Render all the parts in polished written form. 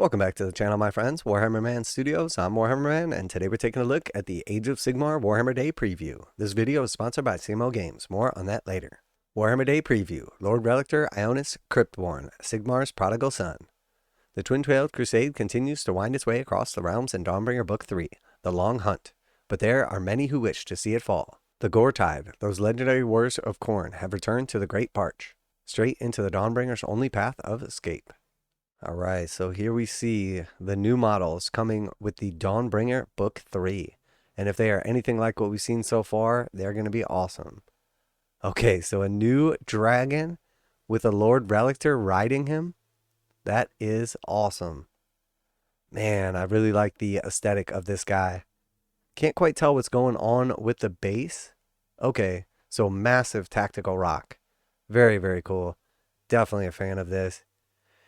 Welcome back to the channel, my friends. Warhammer Man Studios. I'm Warhammer Man, and today we're taking a look at the Age of Sigmar Warhammer Day preview. This video is sponsored by CMO Games. More on that later. Warhammer Day preview. Lord Relictor Ionus Cryptborn, Sigmar's prodigal son. The twin-tailed crusade continues to wind its way across the realms in Dawnbringer Book 3, The Long Hunt, but there are many who wish to see it fall. The Gore Tide, those legendary wars of Khorne, have returned to the Great Parch, straight into the Dawnbringer's only path of escape. Alright, so here we see the new models coming with the Dawnbringer Book 3. And if they are anything like what we've seen so far, they're going to be awesome. Okay, so a new dragon with a Lord Relictor riding him. That is awesome. Man, I really like the aesthetic of this guy. Can't quite tell what's going on with the base. Okay, so massive tactical rock. Very, very cool. Definitely a fan of this.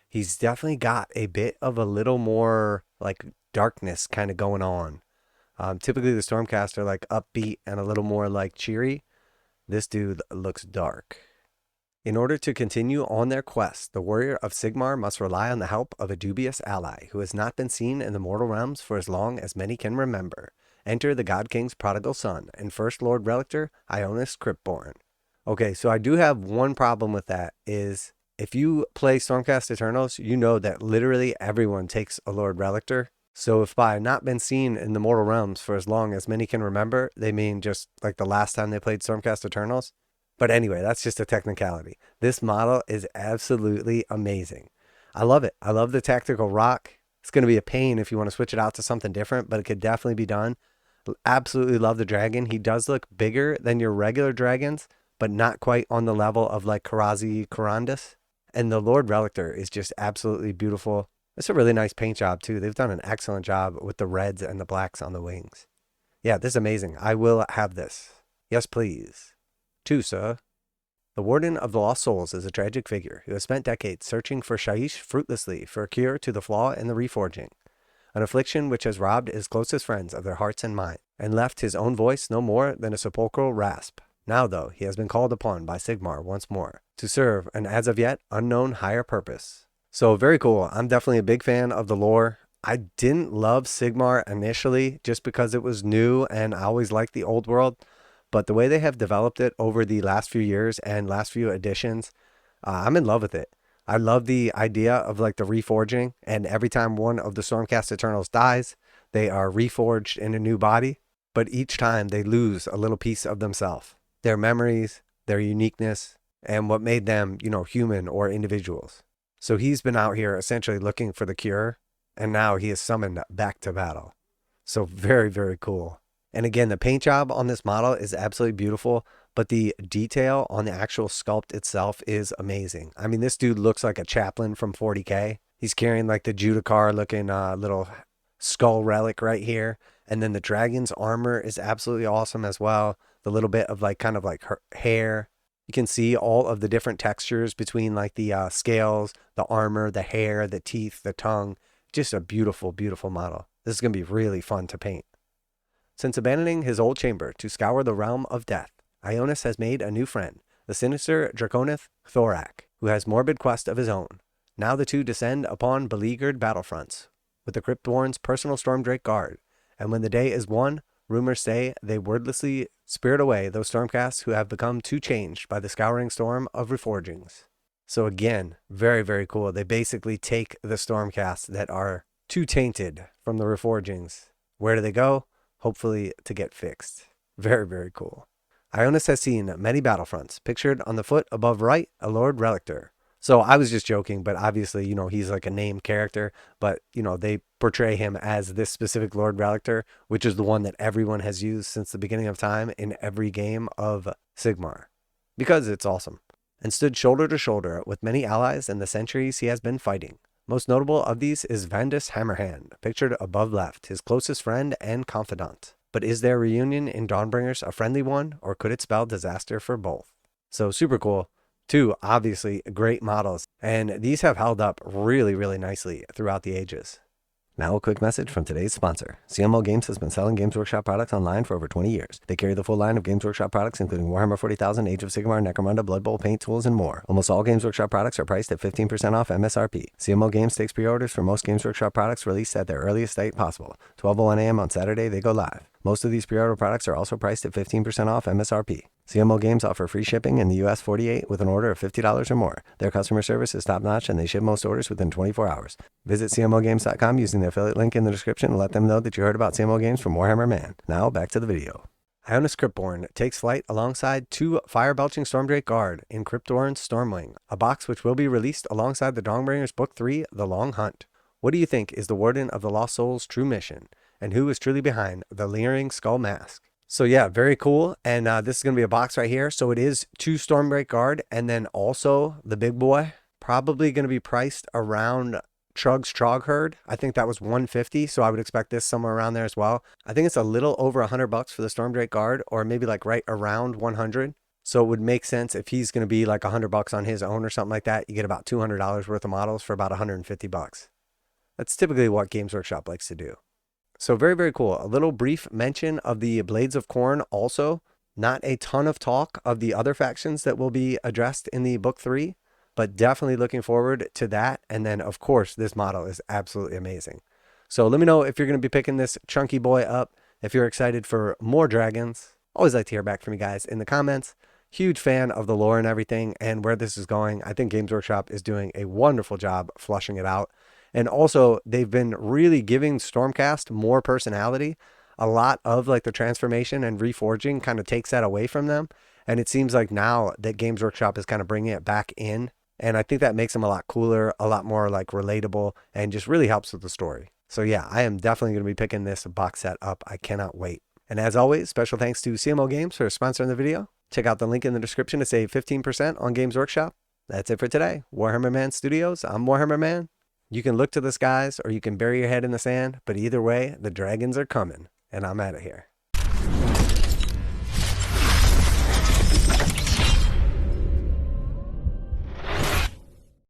He's definitely got a bit of a little more like darkness kind of going on. Typically the Stormcast are like upbeat and a little more like cheery. This dude looks dark. In order to continue on their quest, the warrior of Sigmar must rely on the help of a dubious ally who has not been seen in the mortal realms for as long as many can remember. Enter the God King's prodigal son and first Lord Relictor, Ionus Cryptborn. Okay, so I do have one problem with that is, if you play Stormcast Eternals, you know that literally everyone takes a Lord Relictor. So if by not been seen in the mortal realms for as long as many can remember, they mean just like the last time they played Stormcast Eternals. But anyway, that's just a technicality. This model is absolutely amazing. I love it. I love the tactical rock. It's going to be a pain if you want to switch it out to something different, but it could definitely be done. Absolutely love the dragon. He does look bigger than your regular dragons, but not quite on the level of like Karazi Karandus. And the Lord Relictor is just absolutely beautiful. It's a really nice paint job too. They've done an excellent job with the reds and the blacks on the wings. Yeah, this is amazing. I will have this. Yes, please. 2, sir. The Warden of the Lost Souls is a tragic figure who has spent decades searching for Shyish fruitlessly for a cure to the flaw in the reforging. An affliction which has robbed his closest friends of their hearts and minds, and left his own voice no more than a sepulchral rasp. Now, though, he has been called upon by Sigmar once more to serve an as of yet unknown higher purpose. So very cool. I'm definitely a big fan of the lore. I didn't love Sigmar initially just because it was new and I always liked the old world. But the way they have developed it over the last few years and last few editions, I'm in love with it. I love the idea of like the reforging, and every time one of the Stormcast Eternals dies, they are reforged in a new body. But each time they lose a little piece of themselves. Their memories, their uniqueness, and what made them, human or individuals. So he's been out here essentially looking for the cure, and now he is summoned back to battle. So very, very cool. And again, the paint job on this model is absolutely beautiful, but the detail on the actual sculpt itself is amazing. I mean, this dude looks like a chaplain from 40K. He's carrying like the Judicar looking little skull relic right here. And then the dragon's armor is absolutely awesome as well. The little bit of like kind of like her hair. You can see all of the different textures between like the scales, the armor, the hair, the teeth, the tongue. Just a beautiful, beautiful model. This is going to be really fun to paint. Since abandoning his old chamber to scour the realm of death, Ionus has made a new friend, the sinister Draconith Thorak, who has morbid quest of his own. Now the two descend upon beleaguered battlefronts, with the Cryptborn's personal Stormdrake guard, and when the day is won, rumors say they wordlessly spirit away those Stormcasts who have become too changed by the scouring storm of reforgings. So again, very, very cool. They basically take the Stormcasts that are too tainted from the reforgings. Where do they go? Hopefully to get fixed. Very, very cool. Ionus has seen many battlefronts. Pictured on the foot above right, a Lord Relictor. So I was just joking, but obviously, he's like a named character, but, they portray him as this specific Lord Relictor, which is the one that everyone has used since the beginning of time in every game of Sigmar, because it's awesome, and stood shoulder to shoulder with many allies in the centuries he has been fighting. Most notable of these is Vandus Hammerhand, pictured above left, his closest friend and confidant. But is their reunion in Dawnbringers a friendly one, or could it spell disaster for both? So super cool. 2, obviously great models, and these have held up really, really nicely throughout the ages. Now a quick message from today's sponsor. CMO Games has been selling Games Workshop products online for over 20 years. They carry the full line of Games Workshop products, including Warhammer 40,000, Age of Sigmar, necromunda, Blood Bowl, paint tools, and more. Almost all Games Workshop products are priced at 15% off MSRP. CMO Games takes pre-orders for most Games Workshop products released at their earliest date possible. 12:01 a.m. on Saturday, they go live. Most of these pre-order products are also priced at 15% off MSRP. CMO Games offer free shipping in the US 48 with an order of $50 or more. Their customer service is top-notch and they ship most orders within 24 hours. Visit CMOGames.com using the affiliate link in the description and let them know that you heard about CMO Games from Warhammer Man. Now back to the video. Ionus Cryptborn takes flight alongside 2 fire-belching Stormdrake Guard in Cryptborn's Stormwing, a box which will be released alongside the Dawnbringer's Book 3, The Long Hunt. What do you think is the Warden of the Lost Soul's true mission? And who is truly behind the leering skull mask? So yeah, very cool. And this is going to be a box right here. So it is 2 Stormdrake Guard and then also the big boy. Probably going to be priced around Trug's Trog Herd. I think that was $150, so I would expect this somewhere around there as well. I think it's a little over $100 for the Stormdrake Guard, or maybe like right around 100. So it would make sense if he's going to be like $100 on his own or something like that. You get about $200 worth of models for about $150. That's typically what Games Workshop likes to do. So very, very cool. A little brief mention of the Blades of Khorne also. Not a ton of talk of the other factions that will be addressed in the Book 3, but definitely looking forward to that. And then, of course, this model is absolutely amazing. So let me know if you're going to be picking this chunky boy up, if you're excited for more dragons. Always like to hear back from you guys in the comments. Huge fan of the lore and everything and where this is going. I think Games Workshop is doing a wonderful job flushing it out. And also, they've been really giving Stormcast more personality. A lot of like the transformation and reforging kind of takes that away from them. And it seems like now that Games Workshop is kind of bringing it back in. And I think that makes them a lot cooler, a lot more like relatable, and just really helps with the story. So yeah, I am definitely going to be picking this box set up. I cannot wait. And as always, special thanks to CMO Games for sponsoring the video. Check out the link in the description to save 15% on Games Workshop. That's it for today. Warhammer Man Studios, I'm Warhammer Man. You can look to the skies or you can bury your head in the sand, but either way, the dragons are coming, and I'm out of here.